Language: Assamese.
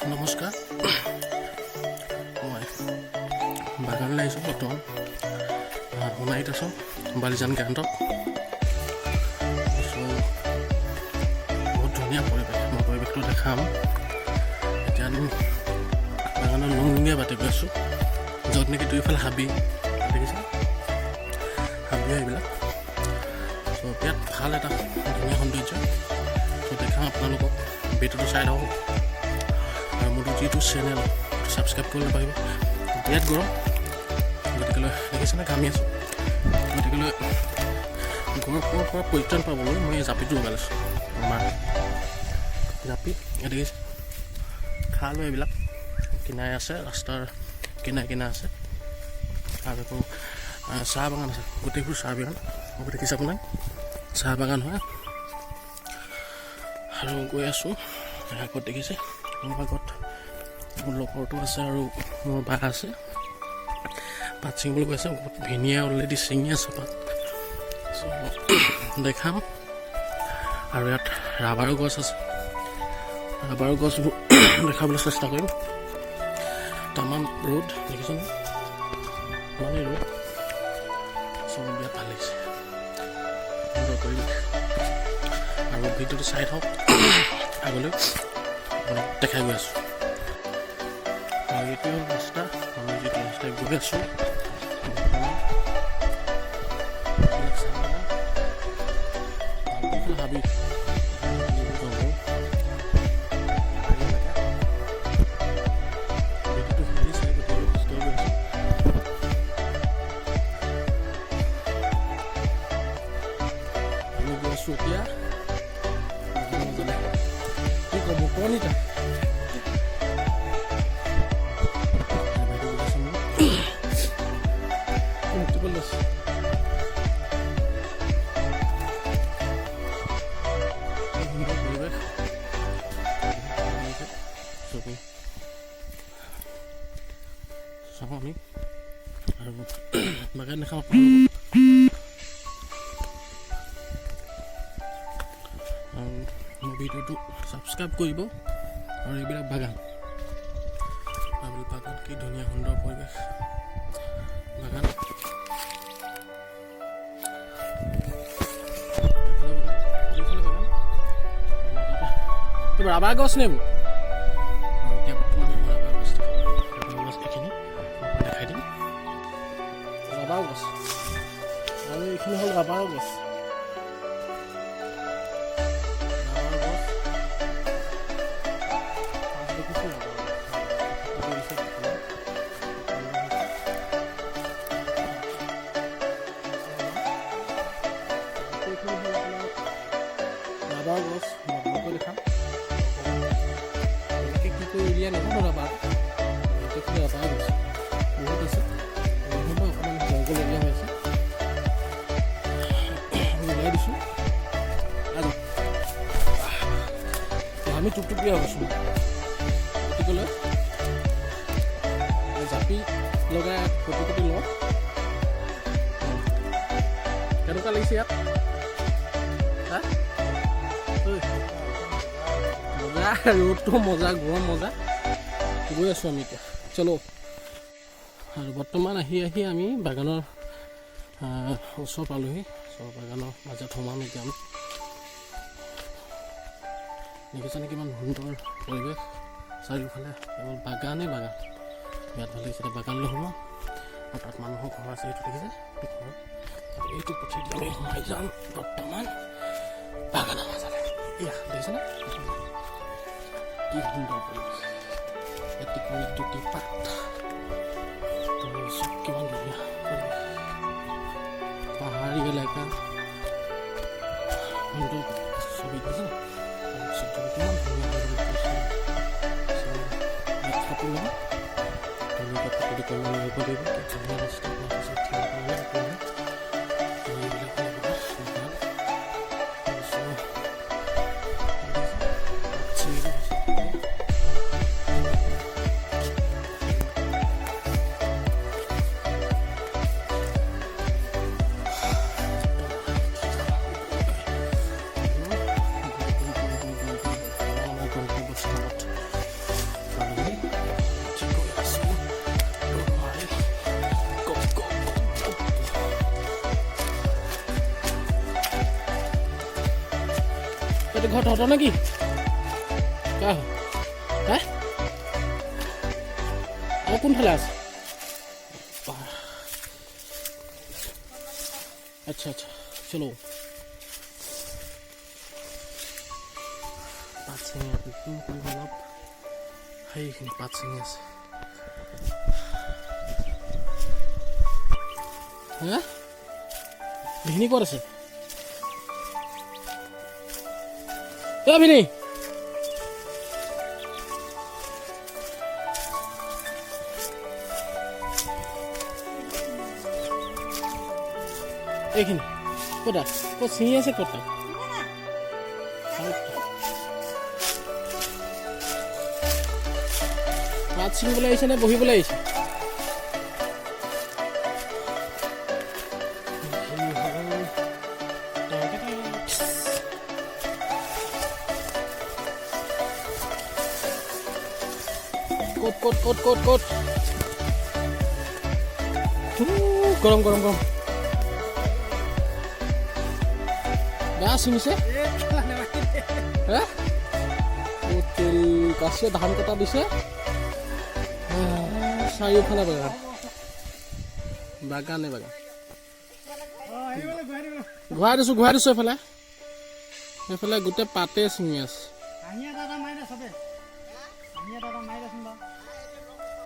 নমস্কাৰ মই বাগানলৈ আহিছোঁ বৰ্তমান সোণাৰীত আছোঁ বালিজান কেন্দ্ৰত বহুত ধুনীয়া পৰিৱেশ মই পৰিৱেশটো দেখাম এতিয়া আমি বাগানৰ লুংলুঙীয়া বাটে গৈ আছোঁ য'ত নেকি দুইফালে হাবি দেখিছে হাবি এইবিলাক চ' ইয়াত ভাল এটা ধুনীয়া সৌন্দৰ্য চ' দেখাম আপোনালোকক ভিডিঅ'টো চাই থাকক আৰু মোৰ যিটো চেনেল ছাবস্ক্ৰাইব কৰিব পাৰিব বিৰাট গৰম গতিকেলৈ দেখিছেনে ঘামি আছোঁ গতিকেলৈ গৰমৰ পৰা পৰিত্ৰাণ পাবলৈ মই এই জাপিটো লগাই লৈছোঁ আমাৰ জাপি দেখিছে খাল এইবিলাক কিনাৰে আছে ৰাস্তাৰ কিনাৰে কিনাৰে আছে আৰু আকৌ চাহ বাগান আছে গোটেইবোৰ চাহ বাগান মই দেখিছে আপোনাৰ চাহ বাগান হয় আৰু গৈ আছোঁ আগত দেখিছে মোৰ আগত মোৰ লগৰটো আছে আৰু মোৰ বা আছে পাত ছিঙিবলৈ গৈ আছে ভিনিয়ে অলৰেডি ছিঙি আছে পাত দেখাম আৰু ইয়াত ৰাবাৰৰ গছ আছে ৰাবাৰৰ গছবোৰ দেখাবলৈ চেষ্টা কৰিম তামাম ৰ'দ দেখিছেনে মানে ৰ'দ চব বিৰাট ভাল লাগিছে সুন্দৰ পৰিৱেশ আৰু ভিডিঅ'টো চাই থাকক আগলৈ দেখাই গৈ আছোঁ আৰু এইটো ৰাস্তা আমি যিটো ৰাস্তাই গৈ আছোঁ হাবি আমি গৈ আছোঁ এতিয়া কি ক'ব কণিটা চাওঁ আমি আৰু বাগান দেখাম আপোনালোকক মোৰ ভিডিঅ'টো ছাবস্ক্ৰাইব কৰিব আৰু এইবিলাক বাগান বাগান কি ধুনীয়া সুন্দৰ পৰিৱেশ বাগান ৰাবাৰ গছ নেবোৰ এতিয়া বৰ্তমান ৰাবাৰ গছ এইখিনি দেখাই দিম ৰাবাৰ গছ আৰু এইখিনি হ'ল ৰাবাৰৰ গছ ৰাবাৰ গছ মই দেখাম কি কৰি উলিয়াই নাজানো ৰাবাৰ এইখিনি ৰাবাৰ গছ বহুত আছে অকণমান জংঘল এৰিয়া হৈ আছে ওলাই দিছোঁ আৰু আমি টুকটুকীয়া হৈছোঁ গতিকেলৈ জাপি লগাই ফটো কপি লওঁ কেনেকুৱা লাগিছে ইয়াত মজা ৰ'দটো মজা গৰম মজা গৈ আছোঁ আমি এতিয়া চলো আৰু বৰ্তমান আহি আমি বাগানৰ ওচৰ পালোহি ওচৰ বাগানৰ মাজত সোমাম এতিয়া আমি দেখিছেনে কিমান সুন্দৰ পৰিৱেশ চাৰিওফালে কেৱল বাগানেই বাগান ইয়াত ভাল লাগিছে বাগানলৈ সোমাম আৰু তাত মানুহৰ ঘৰ আছে এইটো দেখিছে এইটো পঠিয়াই আমি সোমাই যাম বৰ্তমান বাগানৰ মাজতে এয়া দেখিছেনে কি সুন্দৰ পৰিৱেশ এটি কৰি দুটি পাত কিমান ধুনীয়া পৰিৱেশ পাহাৰী এলেকা সুন্দৰ ছবি দেখিছেনে এনেকুৱা ফটো কমেণ্ট মাৰিব লাগিব ধুনীয়া নিচিনা আপোনালোকে চাই থাকিব কাৰণে ঘৰ তহঁতৰ নেকি কাৰ হে আৰু কোনফালে আছে আচ্ছা আচ্ছা চলো পাত চিঙি অলপ সেইখিনি পাত চিঙি আছে হা ভিনি ক'ত আছে ভিনি এইখিনি ক'তা ক'ত চিঙি আছে ক'তা পাত ছিঙিবলৈ আহিছে নে বহিবলৈ আহিছে ক'ত গৰম বেয়া ছিঙিছে কাচিয়ে ধান কটা দিছে চাৰিওফালে বাগানে ঘূৰাই দিছো এইফালে গোটেই পাতে ছিঙি আছে